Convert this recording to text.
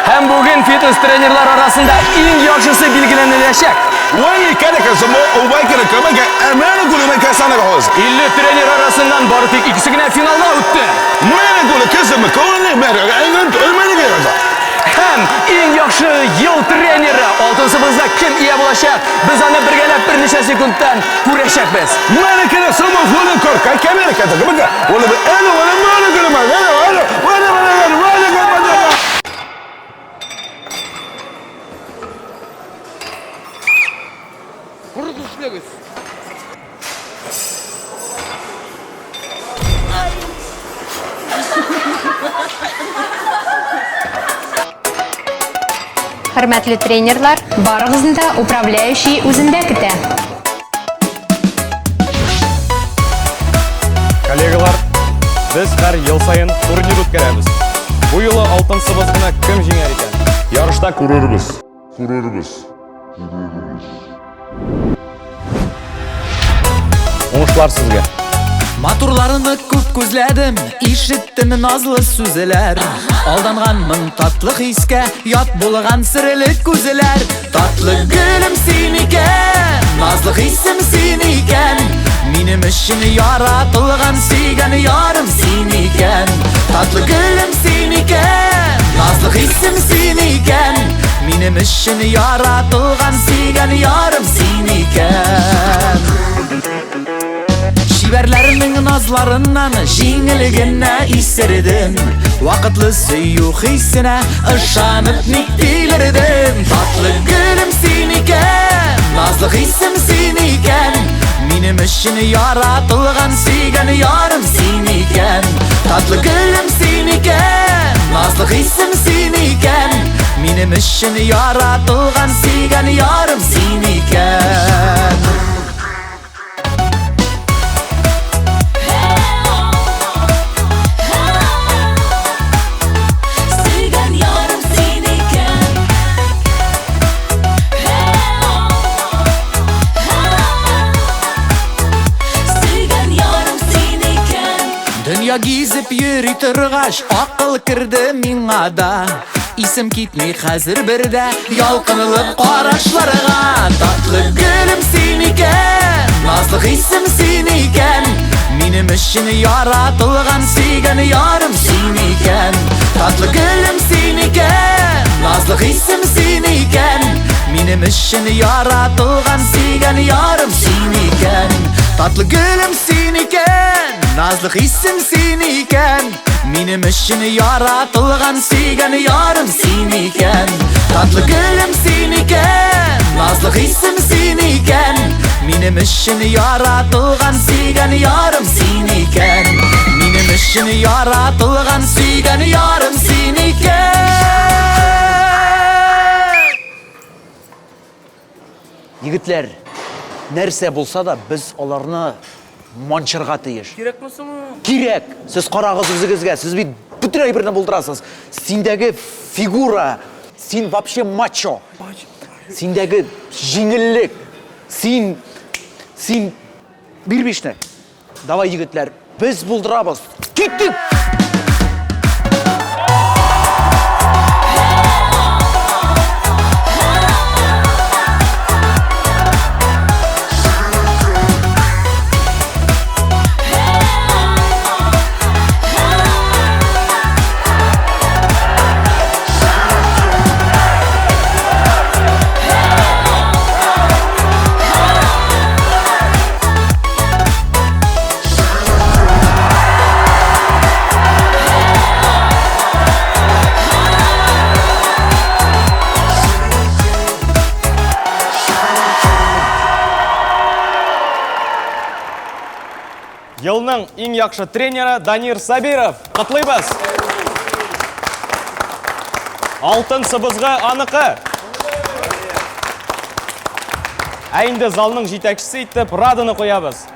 Hem bugün fitness treynerler arasında en yaxşısı belgilenilecek. 50 trener arasından bari tek ikisine finalda öttü. Hem en yaxşı yıl treneri altın sыбызda kim iya bulacak? Biz onu birgelep bir neçe sekunddan kurashakmiz. Hürmetli treynerlar, barıгызны да управляющий үзендә көтә. Коллегалар, biz her yıl sayın турнир үткәрәбез. Bu yılı алтын сыбызгына кем җиңәр икән? Ярышта күрербез. Уңышлар сезгә. Матурларыны күп күзләдем, ишеттем назлы сүзләр. Алданганмын татлы хискә, ят булган серле күзләр. Татлы гөлем син икән, назлы хисем син икән. Минем өчен яратылган сөйгән ярым син икән. Татлы гөлем син икән, назлы хисем син икән. Минем өчен яратылган сөйгән ярым син икән. Şiverlerimin nazlarından жиңелгенә исердем. Вакытлы сөю хисенә ышанып ник тилердем. Татлы гөлем син икән, назлы хисем син икән. Минем өчен яратылган сөйгән ярым син икән. Татлы гөлем син икән, назлы хисем син икән. Минем өчен яратылган сөйгән ярым син икән. Dünya gizip yürü turgaç, akıl kirdi ming'a da. İsim kitmey hazır birde, yalqınlık qarashlarga. Tatlı gülüm sin iken, nazlı hisim sin iken. Minim üçün yaratılgan suygan yarım sin iken. Tatlı gülüm sin iken, nazlı hisim sin iken. Minim üçün yaratılgan suygan yarım sin iken. Tatlı gülüm sin iken, nazlı hisim sin iken. Minim üçün yaratılgan suygan yarım sin iken. Tatlı gülüm sin iken, nazlı hisim sin iken. Minim üçün yaratılgan suygan yarım sin iken. Minim üçün yaratılgan suygan yarım sin iken. Егетләр, нәрсә булса да без аларны манчырга тиеш. Кирәкме соң? Кирәк. Сез карагыз үзегезгә, сез бит бүтән әйберне булдырасыз. Синдәге фигура, син вообще мачо. Синдәге җиңеллек, син бирбишне. Давай, егетләр, без булдырабыз. Киттек! Yılның ең яхшы тренері Данир Сабиров. Құтлыйбыз. Алтын сыбызғы анықы. Әйінді залның жетекшісі итіп, радыны қоябыз.